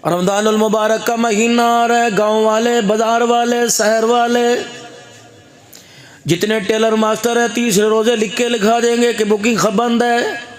रमज़ानुल मुबारक का महीना आ रहा है। गाँव वाले, बाज़ार वाले, शहर वाले, जितने टेलर मास्टर हैं, तीसरे रोज़े लिख के लिखा देंगे कि बुकिंग बंद है।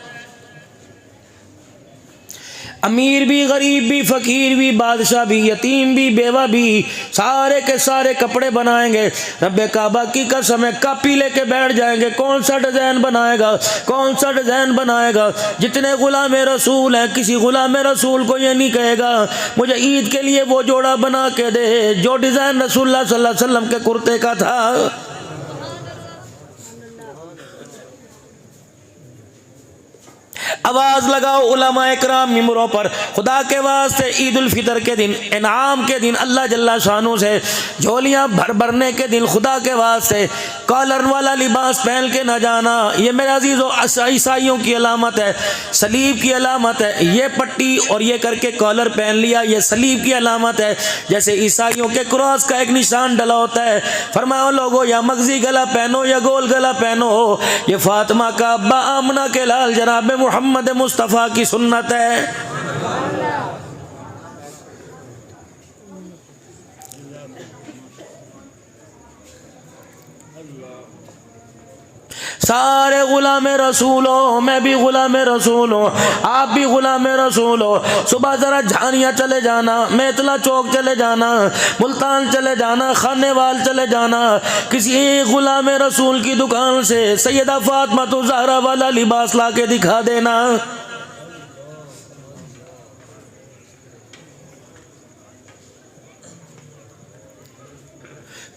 अमीर भी, गरीब भी, फ़कीर भी, बादशाह भी, यतीम भी, बेवा भी, सारे के सारे कपड़े बनाएंगे। रब्बे काबा की कसम है, कापी लेके बैठ जाएंगे, कौन सा डिज़ाइन बनाएगा, कौन सा डिज़ाइन बनाएगा। जितने गुलाम रसूल हैं, किसी गुलाम रसूल को ये नहीं कहेगा मुझे ईद के लिए वो जोड़ा बना के दे जो डिज़ाइन रसूलुल्लाह सल्लल्लाहु अलैहि वसल्लम के कुर्ते का था। आवाज लगाओ उलमा इकराम मिंबरों पर, खुदा के वास्ते ईद उल फितर के दिन, इनाम के दिन, अल्लाह जल्ला शानू से झोलियां भरने के दिन, खुदा के वास्ते कॉलर वाला लिबास पहन के न जाना। ये मेरे अजीज़ों ईसाइयों की अलामत है, सलीब की अलामत है। ये पट्टी और ये करके कॉलर पहन लिया, ये सलीब की अलामत है। जैसे ईसाइयों के क्रॉस का एक निशान डला होता है, फरमाओ लोगो या मगजी गला पहनो या गोल गला पहनो, ये फातिमा का अब्बा आमना के लाल जनाब मोहम्मद मुस्तफ़ा की सुन्नत है। सारे गुलाम रसूल हो, मैं भी गुलाम रसूल हूँ, आप भी गुलाम रसूल हो। सुबह जरा झानिया चले जाना, मेतला चौक चले जाना, मुल्तान चले जाना, खानेवाल चले जाना, किसी एक गुलाम रसूल की दुकान से सैयदा फातिमा तो ज़हरा वाला लिबास ला के दिखा देना।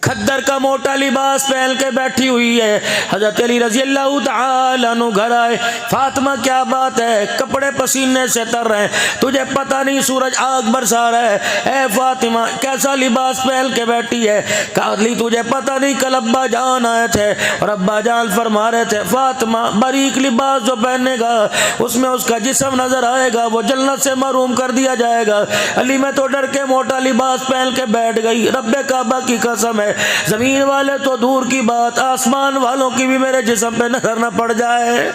खद्दर का मोटा लिबास पहन के बैठी हुई है। हज़रत अली रज़ी अल्लाह तआला अन्हु घर आए, फातिमा क्या बात है, कपड़े पसीने से तर रहे हैं, तुझे पता नहीं सूरज आग बरसा रहा है। ए फातिमा कैसा लिबास पहन के बैठी है। काली तुझे पता नहीं, कल अब्बा जान आए थे और अब्बा जान फरमा रहे थे फातिमा बारीक लिबास जो पहनेगा उसमें उसका जिस्म नजर आएगा, वो जन्नत से महरूम कर दिया जाएगा। अली मैं तो डर के मोटा लिबास पहन के बैठ गई। रब्बे काबा की कसम है, जमीन वाले तो दूर की बात, आसमान वालों की भी मेरे जिस्म पे नजर न पड़ जाए।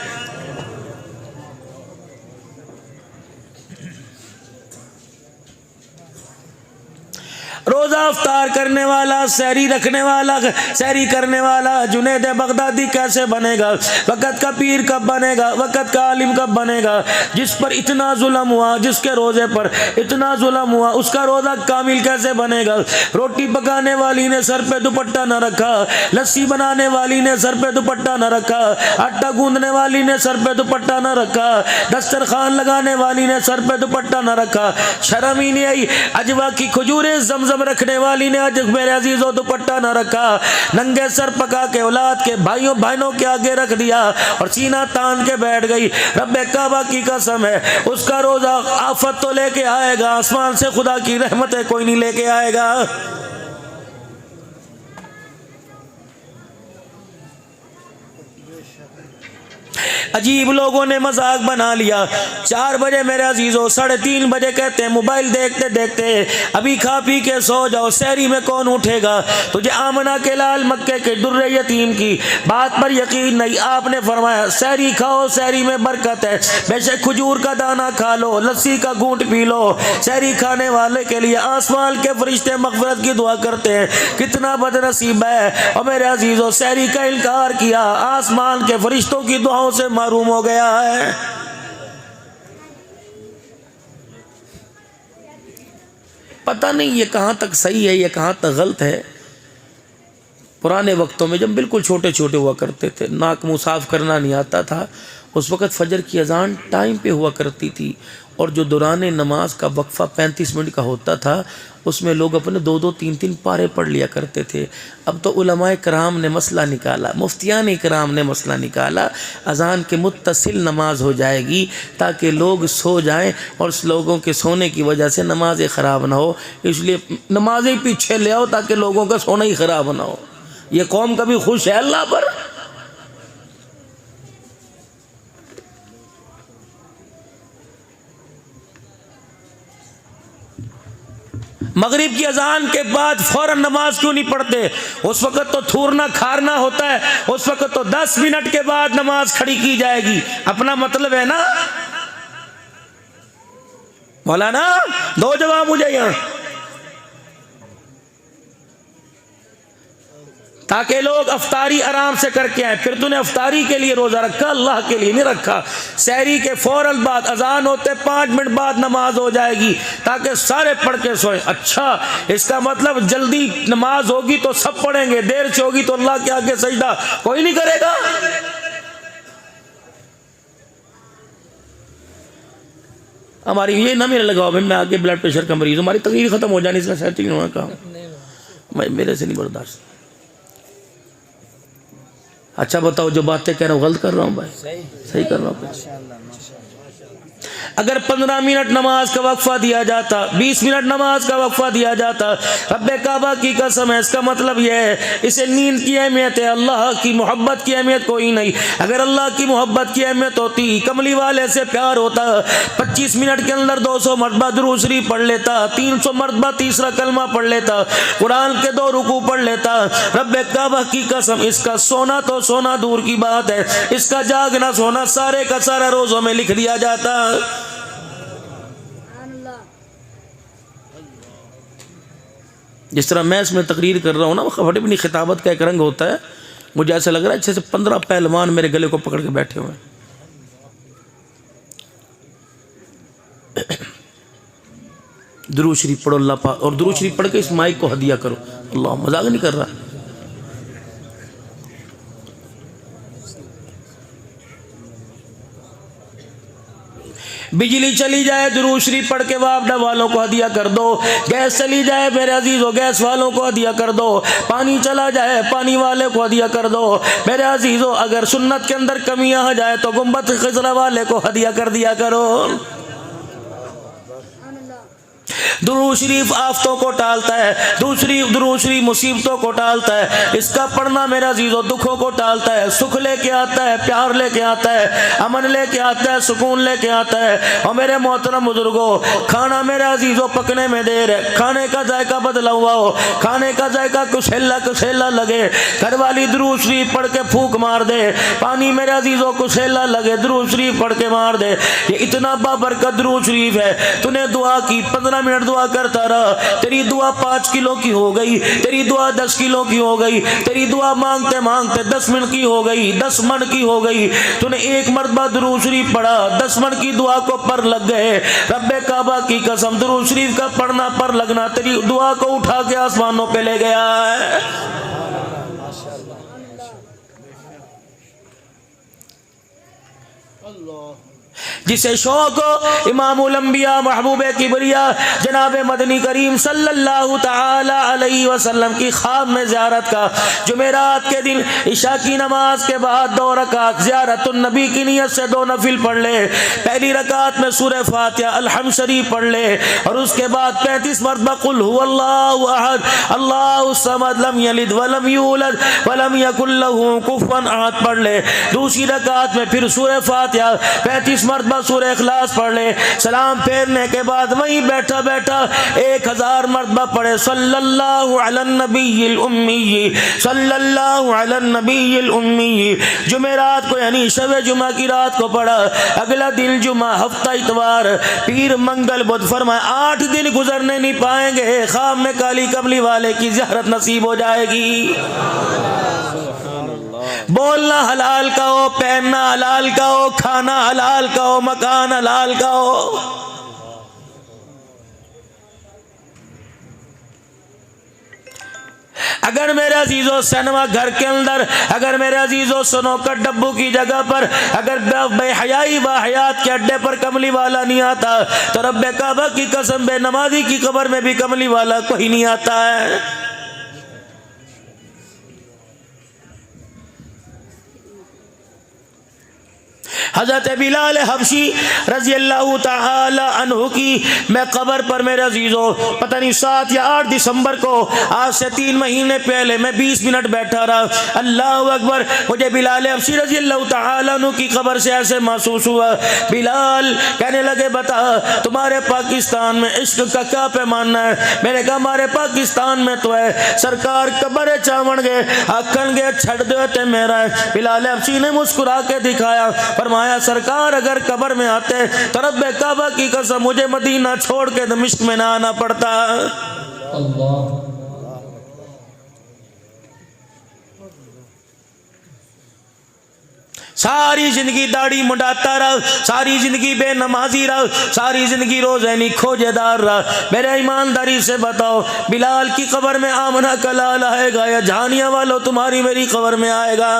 रोजा अफ्तार करने वाला, सहरी रखने वाला, सहरी करने वाला जुनैद बगदादी कैसे बनेगा? वक़्त का पीर कब बनेगा? वक़्त का आलिम कब बनेगा? जिस पर इतना जुल्म हुआ, जिसके रोजे पर इतना जुल्म हुआ, उसका रोजा कामिल कैसे बनेगा? रोटी पकाने वाली ने सर पे दुपट्टा न रखा, लस्सी बनाने वाली ने सर पे दुपट्टा न रखा, आटा गूंदने वाली ने सर पे दुपट्टा न रखा, दस्तरखान लगाने वाली ने सर पे दुपट्टा न रखा, शर्म ही नहीं आई। अजवा की खजूरें ज़मज़म रखने वाली ने आज मेरे अजीजों दुपट्टा न रखा, नंगे सर पका के औलाद के भाइयों बहनों के आगे रख दिया और सीना तान के बैठ गई। रब्बे काबा की कसम है, उसका रोजा आफत तो लेके आएगा, आसमान से खुदा की रहमतें कोई नहीं लेके आएगा। अजीब लोगों ने मजाक बना लिया। 4 बजे मेरे अजीजों, 3:30 बजे कहते हैं मोबाइल देखते देखते अभी खा पी के सो जाओ, सहरी में कौन उठेगा? तुझे आमना के लाल मक्के के दुर्रे यतीम की बात पर यकीन नहीं? आपने फरमाया सहरी खाओ, सहरी में बरकत है, बेशक खजूर का दाना खा लो, लस्सी का घूंट पी लो। सहरी खाने वाले के लिए आसमान के फरिश्ते मग़फ़िरत की दुआ करते हैं, कितना बदनसीब है। और मेरे अजीजों सहरी का इनकार किया, आसमान के फरिश्तों की दुआओं से महरूम हो गया है। पता नहीं ये कहां तक सही है, ये कहां तक गलत है। पुराने वक्तों में जब बिल्कुल छोटे छोटे हुआ करते थे, नाक मुंह साफ करना नहीं आता था, उस वक़्त फजर की अजान टाइम पे हुआ करती थी और जो दौरान नमाज का वक्फ़ा 35 मिनट का होता था उसमें लोग अपने 2-2, 3-3 पारे पढ़ लिया करते थे। अब तो उलमाए कराम ने मसला निकाला, मुफ्तियान कराम ने मसला निकाला, अजान के मुत्तसिल नमाज हो जाएगी ताकि लोग सो जाएं और लोगों के सोने की वजह से नमाज़ें ख़राब ना हो, इसलिए नमाज़ें पीछे ले आओ ताकि लोगों का सोना ही ख़राब ना हो। ये कौम कभी खुश है अल्लाह पर? मगरिब की अजान के बाद फौरन नमाज क्यों नहीं पढ़ते? उस वक़्त तो थूरना खारना होता है, उस वक़्त तो 10 मिनट के बाद नमाज खड़ी की जाएगी। अपना मतलब है ना। मौलाना दो जवाब मुझे यहाँ, ताकि लोग अफ्तारी आराम से करके आए। फिर तूने अफ्तारी के लिए रोजा रखा, अल्लाह के लिए नहीं रखा। सहरी के फौरन बाद अजान होते 5 मिनट बाद नमाज हो जाएगी ताकि सारे पढ़ के सोए। अच्छा, इसका मतलब जल्दी नमाज होगी तो सब पढ़ेंगे, देर से होगी तो अल्लाह के आगे सजदा कोई नहीं करेगा। हमारी ये ना मेरे लगाओ भाई, मैं आगे ब्लड प्रेशर का मरीज, हमारी तकरीर खत्म हो जानी, इसका शायद नहीं कहा, मेरे से नहीं बर्दाश्त। अच्छा बताओ, जो बातें कह रहा हूँ गलत कर रहा हूँ भाई? सही कर रहा हूँ। अगर 15 मिनट नमाज का वक्फा दिया जाता, 20 मिनट नमाज का वक्फा दिया जाता, रब्बे काबा की कसम है, इसका मतलब यह है इसे नींद की अहमियत है, अल्लाह की मोहब्बत की अहमियत कोई नहीं। अगर अल्लाह की मोहब्बत की अहमियत होती, कमली वाले से प्यार होता, 25 मिनट के अंदर 200 मरतबा दुरूद शरीफ पढ़ लेता, 300 मरतबा तीसरा कलमा पढ़ लेता, कुरान के 2 रुकू पढ़ लेता। रब्बे काबा की कसम, इसका सोना तो सोना दूर की बात है, इसका जागना सोना सारे का सारा रोजों में लिख दिया जाता। जिस तरह मैं इसमें तकरीर कर रहा हूँ ना, बड़ी बड़ी खिताबत का एक रंग होता है, मुझे ऐसा लग रहा है जैसे 15 पहलवान मेरे गले को पकड़ के बैठे हुए हैं। दुरूद शरीफ पढ़ो अल्लाह पाक, और दुरूद शरीफ पढ़ के इस माइक को हदिया करो। अल्लाह, मजाक नहीं कर रहा। बिजली चली जाए दुरूद शरीफ पढ़ के वापडा वालों को हदिया कर दो। गैस चली जाए मेरे अजीजों, गैस वालों को हदिया कर दो। पानी चला जाए पानी वाले को हदिया कर दो। मेरे अजीजों, अगर सुन्नत के अंदर कमियां आ जाए तो गुंबद खिजरा वाले को हदिया कर दिया करो। दुरूद शरीफ आफतों को टालता है, दुरूद शरीफ मुसीबतों को टालता है। इसका पढ़ना मेरा अजीजों दुखों को टालता है, सुख लेके आता है, प्यार लेके आता है, अमन लेके आता है, सुकून लेके आता है। और मेरे मोहतरम बुजुर्गों, खाना मेरे अजीजों पकने में देर है, खाने का जायका बदला हुआ हो, खाने का जायका कुछेला लगे, घर वाली दुरूद शरीफ पढ़ के फूक मार दे, पानी मेरे अजीजों कुछेला लगे, दुरूद शरीफ पढ़ के मार दे। ये इतना बाबरकत दुरूद शरीफ है। तूने दुआ की, 15 मिनट दुआ करता रहा, तेरी दुआ 5 किलो की हो गई, तेरी दुआ 10 किलो की हो गई, तेरी दुआ मांगते मांगते 10 मिनट की हो गई, 10 मन की हो गई। तूने एक मरतबा दुरूद शरीफ पढ़ा, 10 मन की दुआ को पर लग गए। रब्बे काबा की कसम, दुरूद शरीफ का पढ़ना पर लगना तेरी दुआ को उठा के आसमानों पे ले गया है। जिसे शौक हो इमामुल अंबिया महबूबे किबरिया जनाब मदनी करीम सल्लल्लाहु ताला अलैहि वसल्लम की ख्वाब में ज़ियारत का, जुमेरात के दिन इशा की नमाज के बाद 2 रकात ज़ियारतुन नबी की नियत से 2 नफिल पढ़ ले। पहली रकात में सूरह फातिहा अलहम्द शरीफ पढ़ ले और उसके बाद 35 मरतबा कुल हुवल्लाहु अहद अल्लाहु समद लम यलिद वलम यूलद वलम यकुल लहू कुफुवन अहद पढ़ ले। दूसरी रकात में फिर सूरह फातिहा 35 मरतबा सूरह इखलास पढ़ ले। सलाम फेरने के बाद वहीं बैठा बैठा 1000 मरतबा पढ़े सल्लल्लाहु अलैहि नबील उम्मी, सल्लल्लाहु अलैहि नबील उम्मी। जुमेरात को यानी शब जुमा की रात को पढ़ा। अगला दिन जुमा, हफ्ता इतवार, पीर, मंगल, बुध, फरमाए 8 दिन गुजरने नहीं पाएंगे, ख्वाब में काली कमली वाले की ज़ियारत नसीब हो जाएगी। बोलना हलाल का हो, पहनना हलाल का हो, खाना हलाल का हो, मकान हलाल का हो। अगर मेरे अजीजों सिनेमा घर के अंदर, अगर मेरे अजीजों स्नोकर डब्बू की जगह पर, अगर बेहयाई बाहयात के अड्डे पर कमली वाला नहीं आता तो रब्बे काबा की कसम बेनमाजी की कब्र में भी कमली वाला कोई नहीं आता है। हज़रत बिलाल हबशी रज़ी अल्लाह ताला अन्हु की मैं कब्र पर मेरे अजीज़ों पता नहीं 7 या 8 दिसंबर को आज से 3 महीने पहले मैं 20 मिनट बैठा रहा। अल्लाह अकबर, मुझे बिलाल हबशी रज़ी अल्लाह ताला अन्हु की कब्र से ऐसे महसूस हुआ। बिलाल कहने लगे, बता तुम्हारे पाकिस्तान में इश्क का क्या पैमाना है? मैंने कहा हमारे पाकिस्तान में तो है सरकार कब्र चावण गए आखन गए छड़ दो ते मेरा। बिलाल हबशी ने मुस्कुरा के दिखाया, फरमाया फरमाया सरकार अगर कब्र में आते तो रब्बे काबा की कसम मुझे मदीना छोड़ के दमिश्क में ना आना पड़ता। अल्लाह सारी जिंदगी दाढ़ी मुंडाता रहा, सारी जिंदगी बेनमाजी रहा, सारी जिंदगी रोज़ानी खोजेदार रहा। मेरे ईमानदारी से बताओ बिलाल की कब्र में आमना का लाल आएगा या जहानिया वालों तुम्हारी मेरी कब्र में आएगा?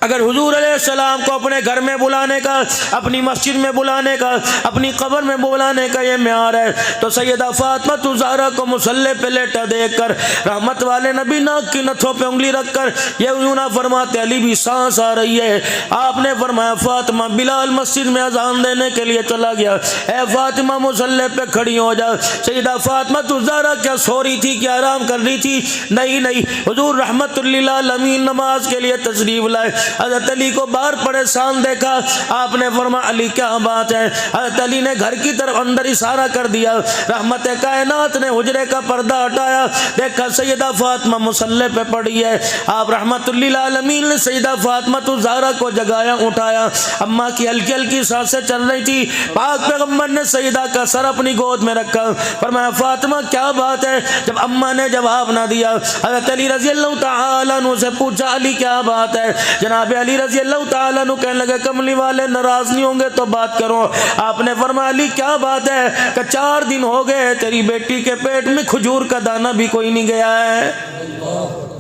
अगर हुजूर अलैहिस्सलाम को अपने घर में बुलाने का, अपनी मस्जिद में बुलाने का, अपनी कब्र में बुलाने का ये म्यार है तो सैयदा फातिमा ज़हरा को मुसल्ले पे लेटा देखकर रहमत वाले नबी नाक की नथों पे उंगली रखकर ये यूं ना फरमाते अली भी सांस आ रही है। आपने फरमाया फातिमा बिलाल मस्जिद में अजान देने के लिए चला गया, ए फातिमा मुसल्ले पे खड़ी हो जा। सैयदा फातिमा ज़हरा क्या सो रही थी, क्या आराम कर रही थी? नहीं नहीं, हुजूर रहमतुल लिल आलमीन नमाज के लिए तशरीफ लाए। हज़रत अली को बाहर परेशान देखा, आपने फरमाया अली क्या बात है? हज़रत अली ने घर की तरफ अंदर इशारा कर दिया। रहमत कायनात ने हुजरे का पर्दा हटाया, देखा सैयदा फातिमा मुसल्ले पे पड़ी है। आप रहमतुल लिल आलमीन ने सैयदा फातिमा ज़हरा को जगाया, उठाया। अम्मा की हल्की हल्की सांसें चल रही थी। पाक पैगम्बर ने सैयदा का सर अपनी गोद में रखा, फरमाया फातिमा क्या बात है? जब अम्मा ने जवाब ना दिया, हज़रत अली रज़ी अल्लाह तआला अन्हु से पूछा अली क्या बात है? जनाब अली रज़ी अल्लाह तआला अन्हु कहने लगे कमली वाले नाराज नहीं होंगे तो बात करो। आपने फरमाया अली क्या बात है? कि 4 दिन हो गए तेरी बेटी के पेट में खजूर का दाना भी कोई नहीं गया है।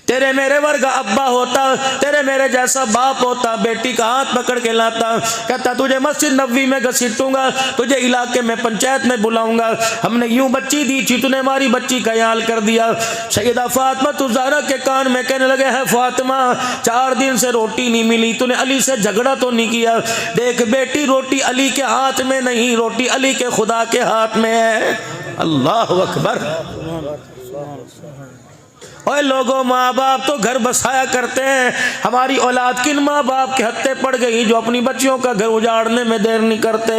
तेरे मेरे वर्गा अब्बा होता, तेरे मेरे जैसा बाप होता, बेटी का हाथ पकड़ के लाता, कहता तुझे मस्जिद नबवी में घसीटूंगा, तुझे इलाके में पंचायत में बुलाऊंगा। हमने यूं बच्ची दी थी, तूने हमारी बच्ची का हाल कर दिया। सैयदा फातिमा ज़हरा के कान में कहने लगे है फातिमा 4 दिन से रोटी नहीं मिली, तूने अली से झगड़ा तो नहीं किया? देख बेटी रोटी अली के हाथ में नहीं, रोटी अली के खुदा के हाथ में है। अल्लाह अकबर। ओए लोगों, माँ बाप तो घर बसाया करते हैं, हमारी औलाद किन माँ बाप के हत्थे पड़ गई जो अपनी बच्चियों का घर उजाड़ने में देर नहीं करते।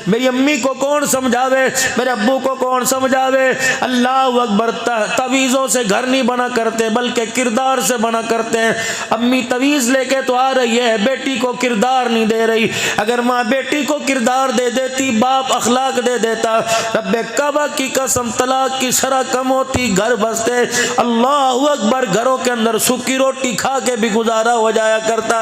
मेरी अम्मी को कौन समझावे, मेरे अब्बू को कौन समझावे? अल्लाह अकबर। तवीज़ों से घर नहीं बना करते बल्कि किरदार से बना करते हैं। अम्मी तवीज़ लेके तो आ रही है, बेटी को किरदार नहीं दे रही। अगर माँ बेटी को किरदार दे देती, बाप अखलाक दे देता, रब्बे काबा की कसम तलाक की शरह कम होती, घर बसते। अल्लाह अकबर। घरों के अंदर सूखी रोटी खा के भी गुजारा हो जाया करता।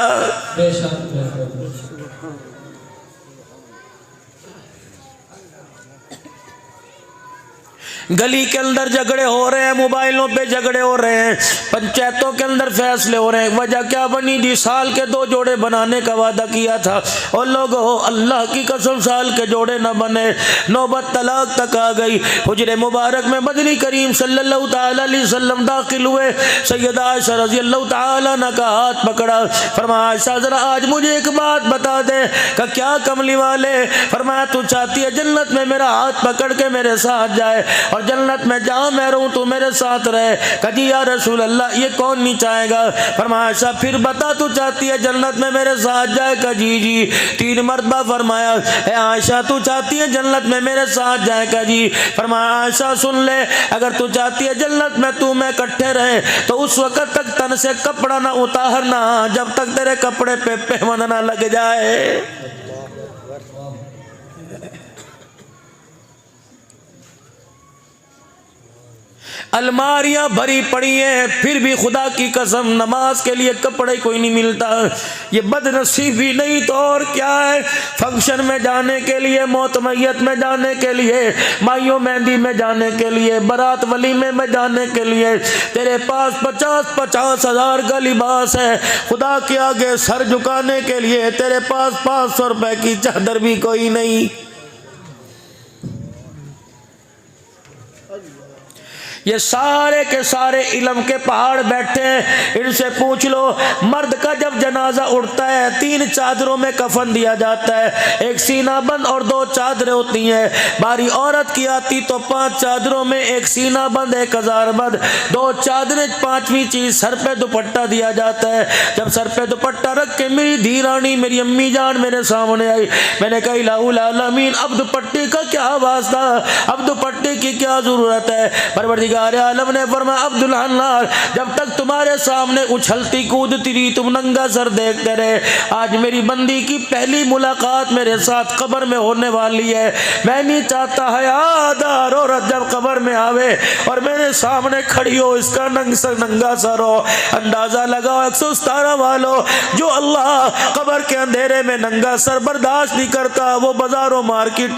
गली के अंदर झगड़े हो रहे हैं, मोबाइलों पे झगड़े हो रहे हैं, पंचायतों के अंदर फैसले हो रहे हैं। वजह क्या बनी जी? साल के 2 जोड़े बनाने का वादा किया था और लोग हो अल्लाह की कसम साल के जोड़े न बने, नौबत तलाक तक आ गई। हुजरे मुबारक में मदनी करीम सल्लल्लाहु तआला अलैहि वसल्लम दाखिल हुए। सैयदा आयशा रज़ी अल्लाह तआला अन्हा का हाथ पकड़ा, फरमाया आयशा जरा आज मुझे एक बात बता दे। का क्या कमली वाले? फरमाया तू चाहती है जन्नत में मेरा हाथ पकड़ के मेरे साथ जाए और जन्नत में जहां मैं रहूं तू मेरे साथ रहे? कजी या रसूल अल्लाह ये कौन नहीं चाहेगा? फरमाया फिर बता तू चाहती है जन्नत में मेरे साथ जाए? कजी जी 3 मरतबा फरमाया ए आयशा तू चाहती है जन्नत में मेरे साथ जाए? कजी। फरमाया आयशा सुन ले, अगर तू चाहती है जन्नत में तू मैं इकट्ठे रहे तो उस वक्त तक तन से कपड़ा ना उतारना जब तक तेरे कपड़े पे पेहवन ना लग जाए। अलमारियां भरी पड़ी हैं, फिर भी खुदा की कसम नमाज के लिए कपड़े कोई नहीं मिलता। ये बदनसीबी नहीं तो और क्या है? फंक्शन में जाने के लिए, मोतमयत में जाने के लिए, माइयों मेहंदी में जाने के लिए, बारात वलीमे में जाने के लिए तेरे पास 50-50 हज़ार का लिबास है। खुदा के आगे सर झुकाने के लिए तेरे पास 500 रुपए की चादर भी कोई नहीं। ये सारे के सारे इल्म के पहाड़ बैठे हैं, इनसे पूछ लो मर्द का जब जनाजा उठता है 3 चादरों में कफन दिया जाता है, एक सीना बंद और 2 चादरें होती हैं। बारी औरत की आती तो 5 चादरों में एक सीना बंद, एक हजार बंद, 2 चादरें, 5वीं चीज सर पे दुपट्टा दिया जाता है। जब सर पे दुपट्टा रख के मेरी धी रानी मेरी अम्मी जान मेरे सामने आई, मैंने कहा इलाहुल आलमीन अब दुपट्टे का क्या वास्ता, अब दुपट्टे की क्या जरूरत है। परवरदिगार आलम ने फरमाया अब्दुल हन्नार जब तक तुम्हारे सामने उछलती कूदती रही तुम नंगा सर देखते रहे, आज मेरी बंदी की पहली मुलाकात मेरे साथ कब्र में होने वाली है। मैं नहीं चाहता हयादार औरत जब कब्र में आवे और मेरे सामने खड़ी हो इसका नंगा सर हो। अंदाजा लगाओ 117 वालों, जो अल्लाह कब्र के अंधेरे में नंगा सर बर्दाश्त नहीं करता वो बाजारों मार्केट